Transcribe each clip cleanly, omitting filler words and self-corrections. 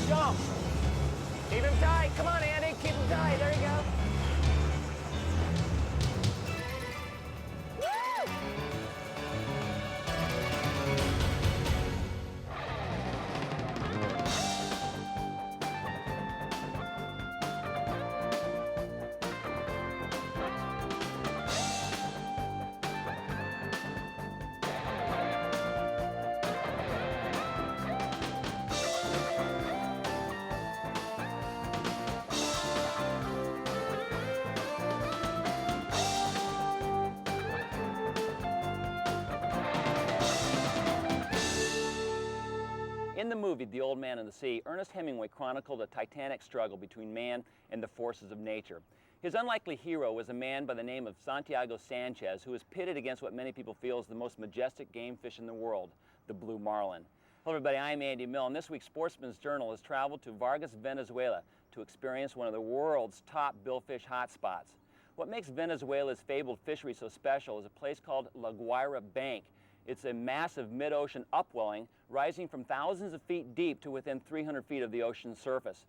Jump. Keep him tight. Come on, Andy. Keep him tight. There you go. In the movie, The Old Man and the Sea, Ernest Hemingway chronicled a titanic struggle between man and the forces of nature. His unlikely hero was a man by the name of Santiago Sanchez, who was pitted against what many people feel is the most majestic game fish in the world, the blue marlin. Hello everybody, I'm Andy Mill, and this week's Sportsman's Journal has traveled to Vargas, Venezuela to experience one of the world's top billfish hotspots. What makes Venezuela's fabled fishery so special is a place called La Guaira Bank. It's a massive mid-ocean upwelling rising from thousands of feet deep to within 300 feet of the ocean's surface.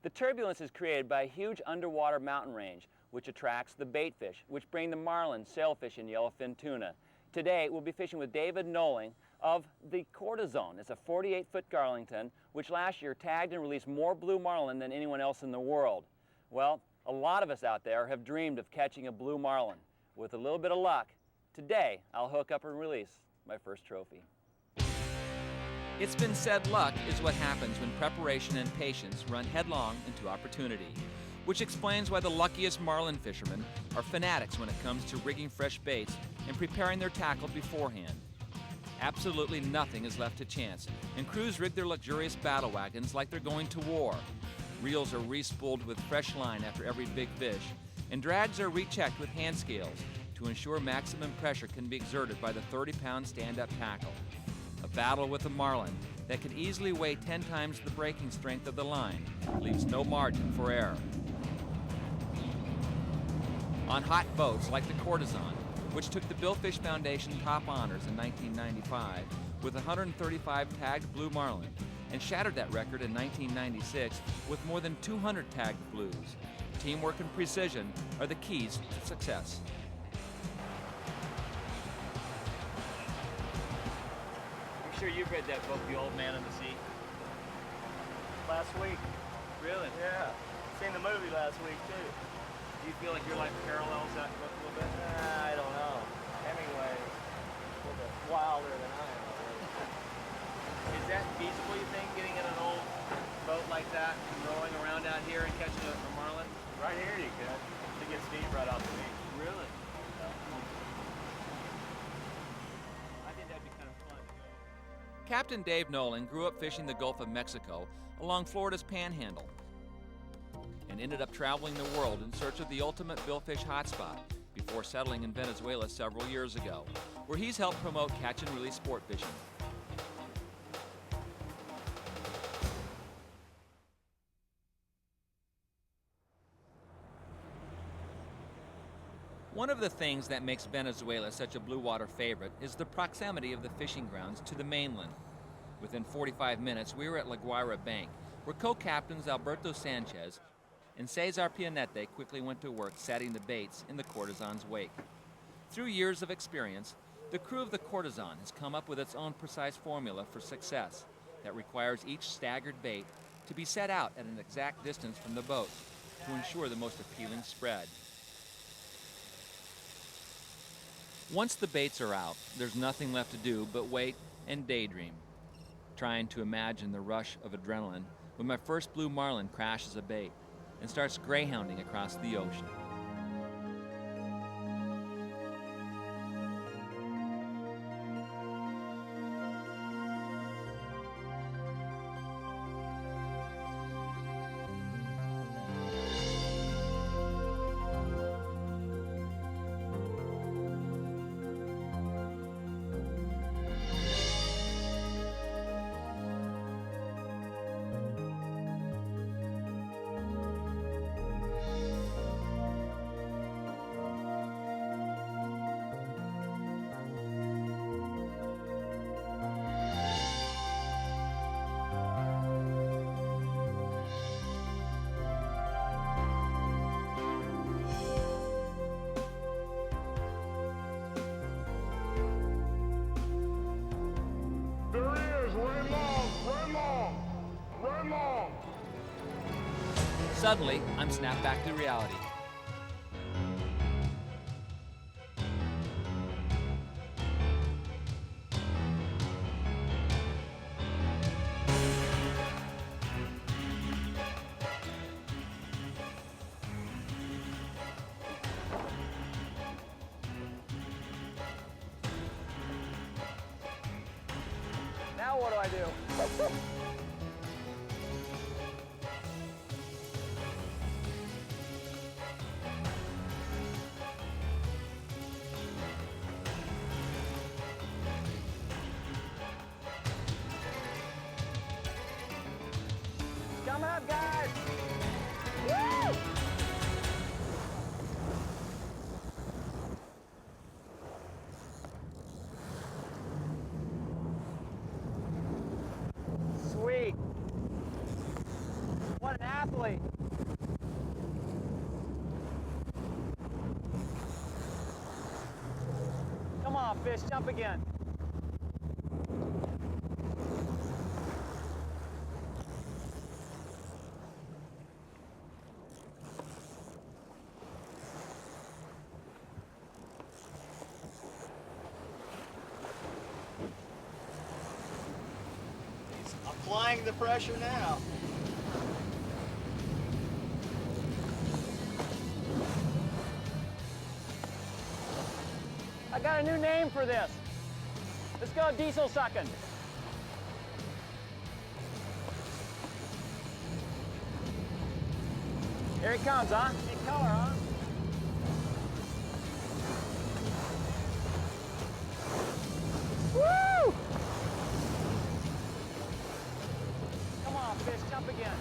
The turbulence is created by a huge underwater mountain range, which attracts the bait fish, which bring the marlin, sailfish, and yellowfin tuna. Today, we'll be fishing with David Noling of the Corazon. It's a 48-foot Garlington, which last year tagged and released more blue marlin than anyone else in the world. Well, a lot of us out there have dreamed of catching a blue marlin. With a little bit of luck, today I'll hook up and release my first trophy. It's been said luck is what happens when preparation and patience run headlong into opportunity, which explains why the luckiest marlin fishermen are fanatics when it comes to rigging fresh baits and preparing their tackle beforehand. Absolutely nothing is left to chance, and crews rig their luxurious battle wagons like they're going to war. Reels are re-spooled with fresh line after every big fish, and drags are rechecked with hand scales to ensure maximum pressure can be exerted by the 30-pound stand-up tackle. A battle with a marlin that could easily weigh 10 times the breaking strength of the line leaves no margin for error. On hot boats like the Corazon, which took the Billfish Foundation top honors in 1995 with 135 tagged blue marlin, and shattered that record in 1996 with more than 200 tagged blues, teamwork and precision are the keys to success. Sure you've read that book, The Old Man and the Sea? Last week. Really? Yeah. Seen the movie last week too. Do you feel like your life parallels that book a little bit? I don't know. Hemingway is a little bit wilder than I am. Is that feasible, you think, getting in an old boat like that, rowing around out here and catching a marlin? Right here you could. It gets deep right off the beach. Really? Yeah. I think that'd be kind of fun. Captain Dave Nolan grew up fishing the Gulf of Mexico along Florida's Panhandle and ended up traveling the world in search of the ultimate billfish hotspot before settling in Venezuela several years ago, where he's helped promote catch and release sport fishing. One of the things that makes Venezuela such a blue water favorite is the proximity of the fishing grounds to the mainland. Within 45 minutes, we were at La Guaira Bank, where co-captains Alberto Sanchez and Cesar Pianete quickly went to work setting the baits in the Corazon's wake. Through years of experience, the crew of the Corazon has come up with its own precise formula for success that requires each staggered bait to be set out at an exact distance from the boat to ensure the most appealing spread. Once the baits are out, there's nothing left to do but wait and daydream, trying to imagine the rush of adrenaline when my first blue marlin crashes a bait and starts greyhounding across the ocean. Suddenly, I'm snapped back to reality. Now what do I do? Coming up, guys! Woo! Sweet. What an athlete. Come on, fish, jump again. He's applying the pressure now. I got a new name for this. Let's go diesel sucking. Here he comes, huh? In color, huh? Woo! Come on, fish, jump again.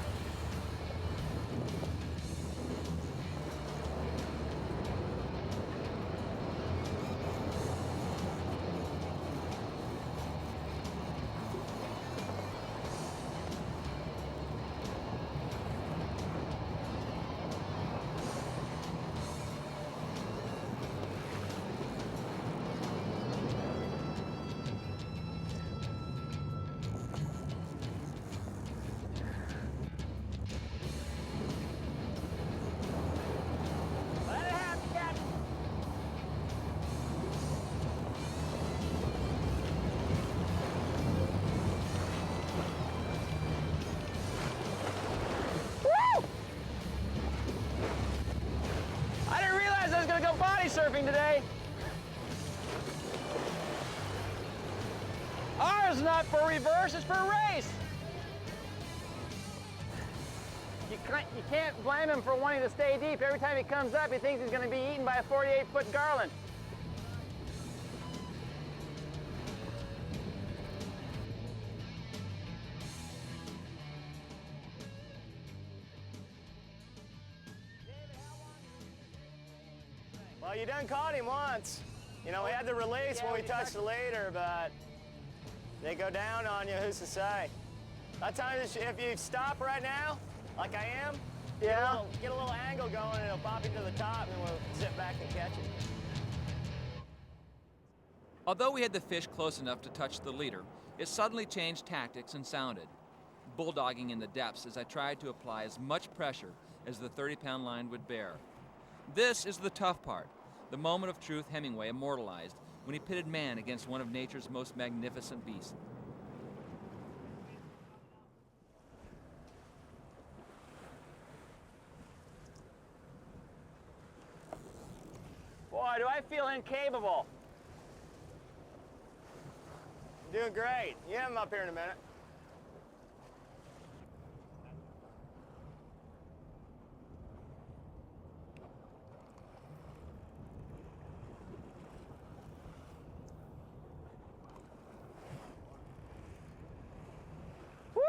Let it happen, Captain. Woo! I didn't realize I was gonna go body surfing today. Ours is not for reverse, it's for a race. You can't blame him for wanting to stay deep. Every time he comes up, he thinks he's going to be eaten by a 48-foot garland. Well, you done caught him once. You know, we had the release when we touched the leader, but they go down on you, who's to say? That time, if you stop right now, like I am, Yeah. get a little angle going and it'll pop into the top and we'll zip back and catch it. Although we had the fish close enough to touch the leader, it suddenly changed tactics and sounded, bulldogging in the depths as I tried to apply as much pressure as the 30-pound line would bear. This is the tough part, the moment of truth Hemingway immortalized when he pitted man against one of nature's most magnificent beasts. Boy, do I feel incapable. Doing great. You have him up here in a minute. Woo!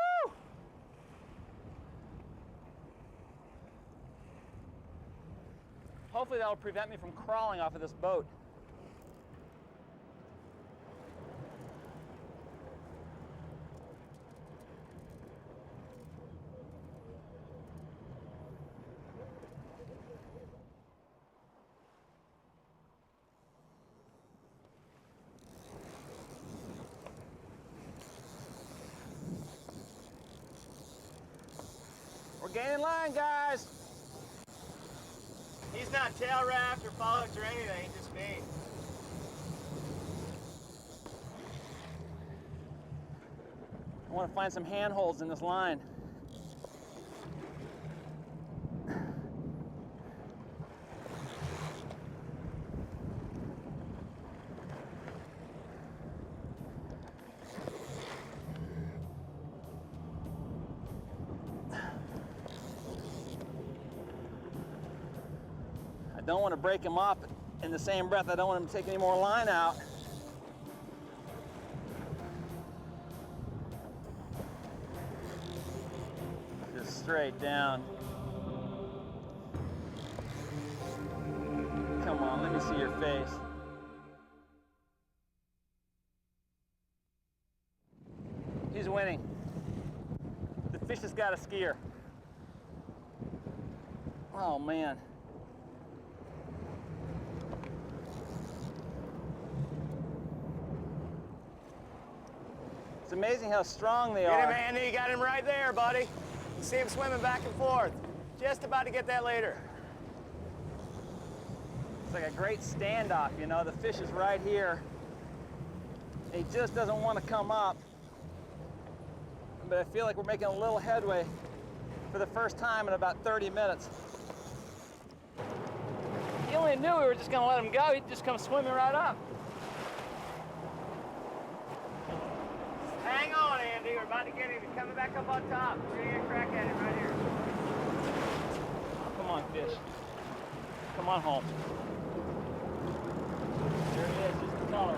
Hopefully that'll prevent me from crawling off of this boat. We're gaining line, guys. He's not tail wrapped or follow hooked or anything, he's just me. I want to find some handholds in this line. I don't want to break him up in the same breath. I don't want him to take any more line out. Just straight down. Come on, let me see your face. He's winning. The fish has got a skier. Oh man. It's amazing how strong they Get are. him, Andy. You got him right there, buddy. You see him swimming back and forth. Just about to get that later. It's like a great standoff, you know. The fish is right here. He just doesn't want to come up. But I feel like we're making a little headway for the first time in about 30 minutes. He only knew we were just going to let him go. He'd just come swimming right up. Hang on, Andy. We're about to get him. He's coming back up on top. We're going to get a crack at him right here. Come on, fish. Come on home. There he is, just the color.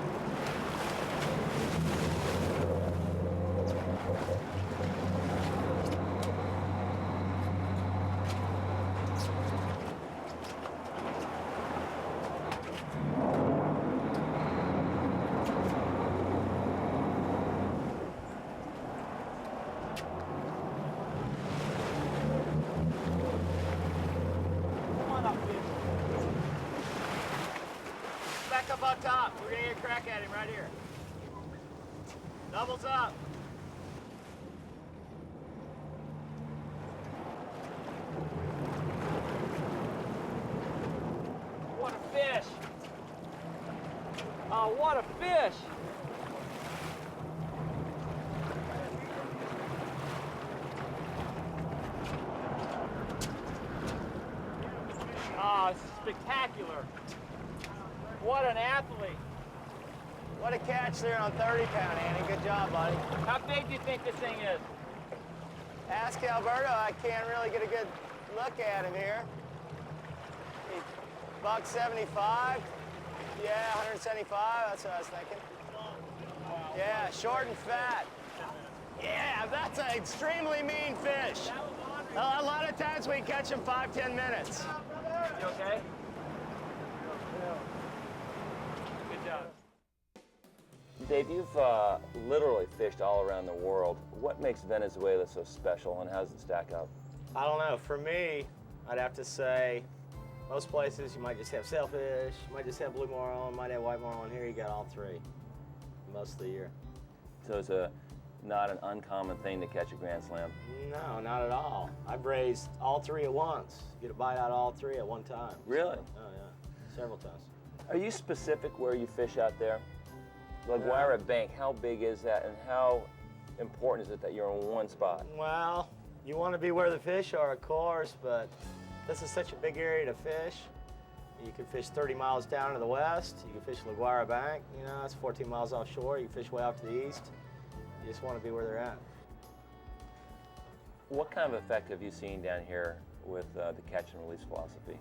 Back up on top. We're going to get a crack at him right here. Doubles up. What a fish! Oh, what a fish! Oh, it's spectacular. What an athlete. What a catch there on 30-pound, Andy. Good job, buddy. How big do you think this thing is? Ask Alberto. I can't really get a good look at him here. He's buck 75. Yeah, 175. That's what I was thinking. Yeah, short and fat. Yeah, that's an extremely mean fish. A lot of times we catch them 5-10 minutes. You okay? Good job. Dave, you've literally fished all around the world. What makes Venezuela so special, and how does it stack up? I don't know. For me, I'd have to say most places you might just have sailfish, you might just have blue marlin, might have white marlin. Here you got all three most of the year. So it's not an uncommon thing to catch a Grand Slam? No, not at all. I've raised all three at once. Get a bite out of all three at one time. Really? Oh, yeah. Several times. Are you specific where you fish out there? Like Guaira Bank, how big is that, and how important is it that you're in one spot? Well, you want to be where the fish are, of course, but this is such a big area to fish. You can fish 30 miles down to the west. You can fish the Guaira Bank. You know, it's 14 miles offshore. You can fish way out to the east. You just want to be where they're at. What kind of effect have you seen down here with the catch and release philosophy?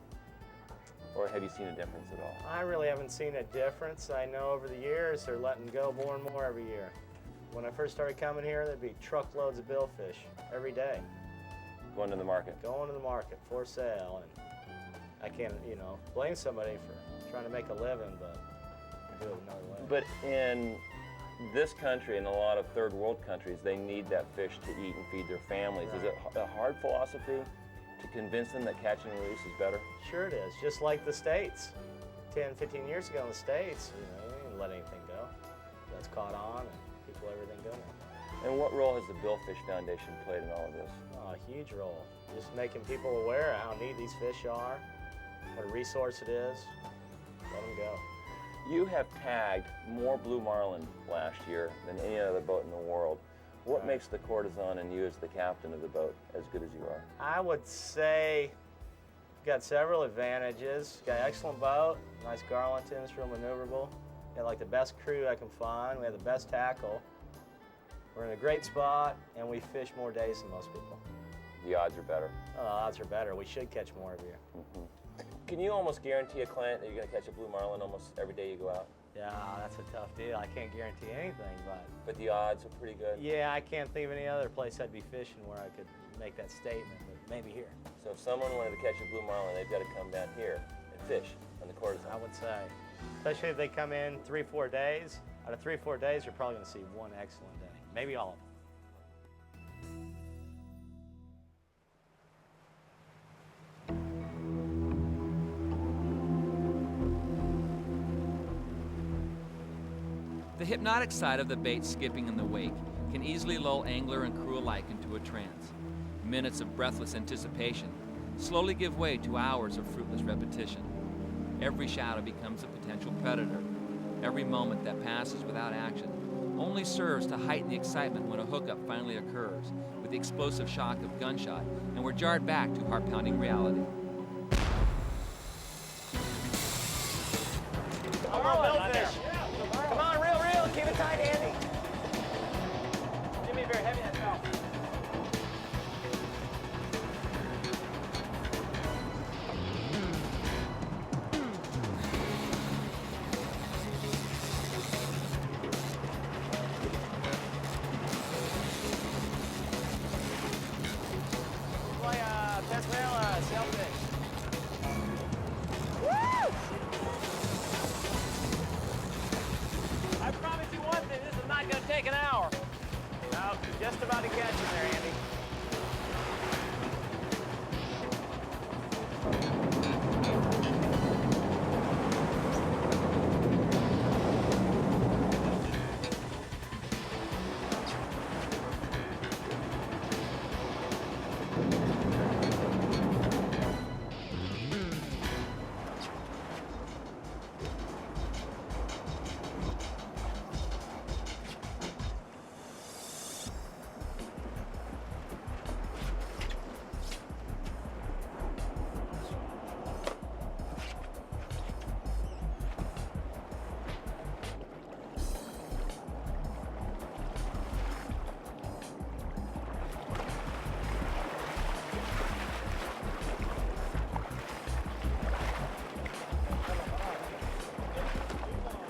Or have you seen a difference at all? I really haven't seen a difference. I know over the years they're letting go more and more every year. When I first started coming here, there'd be truckloads of billfish every day. Going to the market? Going to the market for sale. And I can't, you know, blame somebody for trying to make a living, but do it another way. But in this country and a lot of third world countries, they need that fish to eat and feed their families. Right. Is it a hard philosophy to convince them that catch and release is better? Sure it is, just like the States. 10, 15 years ago in the States, you know, they didn't let anything go. That's caught on and people let everything go now. And what role has the Billfish Foundation played in all of this? Oh, a huge role. Just making people aware of how neat these fish are, what a resource it is. Let them go. You have tagged more blue marlin last year than any other boat in the world. What makes the Courtesan and you as the captain of the boat as good as you are? I would say you've got several advantages. You've got an excellent boat, nice Garlingtons, real maneuverable. Got like the best crew I can find. We have the best tackle. We're in a great spot, and we fish more days than most people. The odds are better. Oh, the odds are better. We should catch more every year. Mm-hmm. Can you almost guarantee a client that you're going to catch a blue marlin almost every day you go out? Yeah, that's a tough deal. I can't guarantee anything, but... But the odds are pretty good? Yeah, I can't think of any other place I'd be fishing where I could make that statement, but maybe here. So if someone wanted to catch a blue marlin, they've got to come down here and fish on the Courtesan. I would say. Especially if they come in 3-4 days. Out of 3-4 days, you're probably going to see one excellent day. Maybe all of them. The hypnotic side of the bait skipping in the wake can easily lull angler and crew alike into a trance. Minutes of breathless anticipation slowly give way to hours of fruitless repetition. Every shadow becomes a potential predator. Every moment that passes without action only serves to heighten the excitement when a hookup finally occurs with the explosive shock of gunshot, and we're jarred back to heart-pounding reality. Come on, billfish. Come on, reel. Keep it tight, Andy. Jimmy, very heavy that mouth. Play Venezuela sailfish. Woo! I promise you one thing, this is not going to take an hour. No, just about to catch him there, Andy.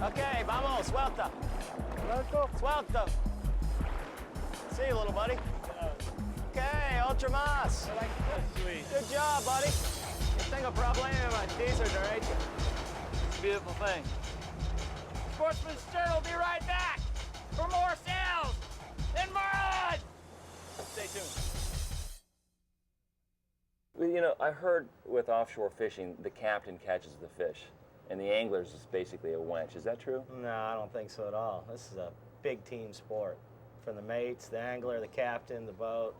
Okay, vamos, suelta. Suelta. See you, little buddy. Okay, ultra mas. Good job, buddy. No tengo problema, teaser derecha. It's a beautiful thing. Sportsman's Journal will be right back for more sales in Marlin. Stay tuned. Well, you know, I heard with offshore fishing, the captain catches the fish, and the angler's is basically a wench. Is that true? No, I don't think so at all. This is a big team sport. From the mates, the angler, the captain, the boat.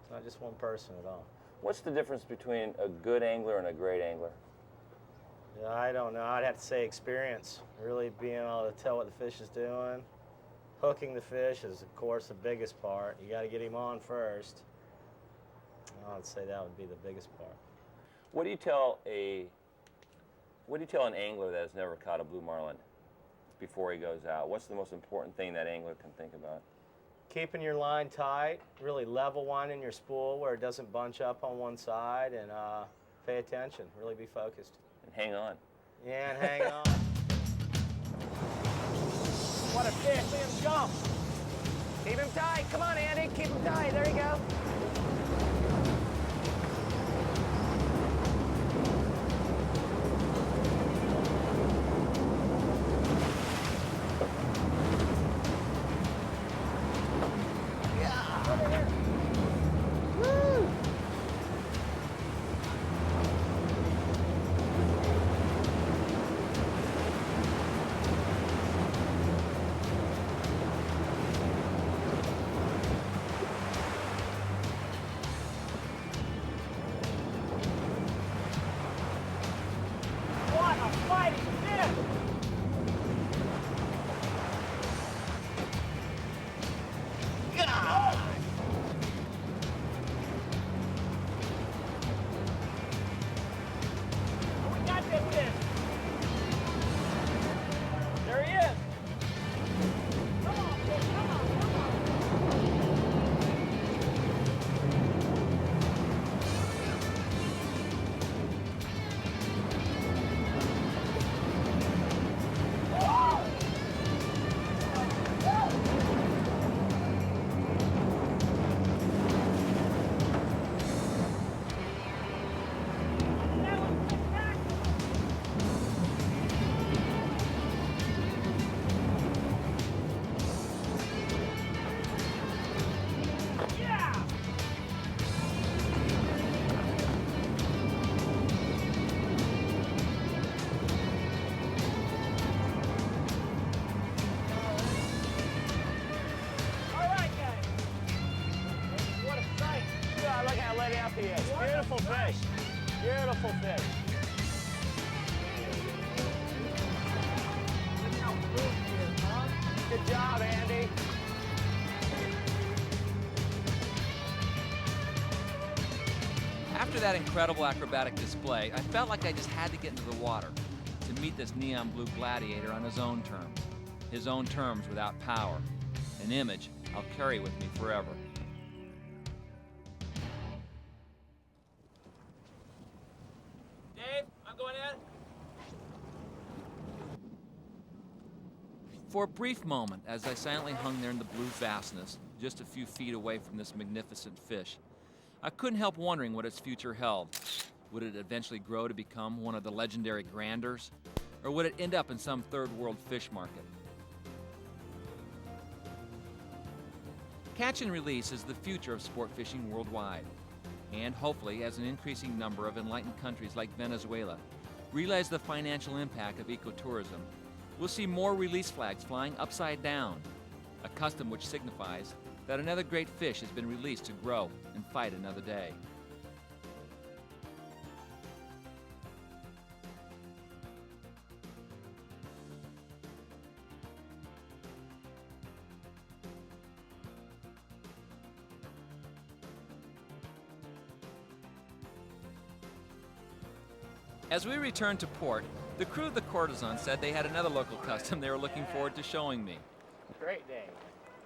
It's not just one person at all. What's the difference between a good angler and a great angler? Yeah, I don't know. I'd have to say experience. Really being able to tell what the fish is doing. Hooking the fish is, of course, the biggest part. You got to get him on first. I'd say that would be the biggest part. What do you tell an angler that has never caught a blue marlin before he goes out? What's the most important thing that angler can think about? Keeping your line tight, really level winding your spool where it doesn't bunch up on one side, and pay attention, really be focused. And hang on. Yeah, and hang on. What a fish, see him jump. Keep him tight, come on Andy, keep him tight, there you go. how lit up he is. Beautiful fish. Beautiful fish. Good job, Andy. After that incredible acrobatic display, I felt like I just had to get into the water to meet this neon blue gladiator on his own terms. His own terms without power. An image I'll carry with me forever. Dave, I'm going in. For a brief moment, as I silently hung there in the blue vastness, just a few feet away from this magnificent fish, I couldn't help wondering what its future held. Would it eventually grow to become one of the legendary granders? Or would it end up in some third world fish market? Catch and release is the future of sport fishing worldwide. And hopefully, as an increasing number of enlightened countries like Venezuela realize the financial impact of ecotourism, we'll see more release flags flying upside down, a custom which signifies that another great fish has been released to grow and fight another day. As we returned to port, the crew of the Courtesan said they had another local custom they were looking forward to showing me. Great day.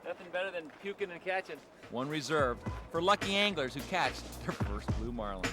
Nothing better than puking and catching. One reserved for lucky anglers who catch their first blue marlin.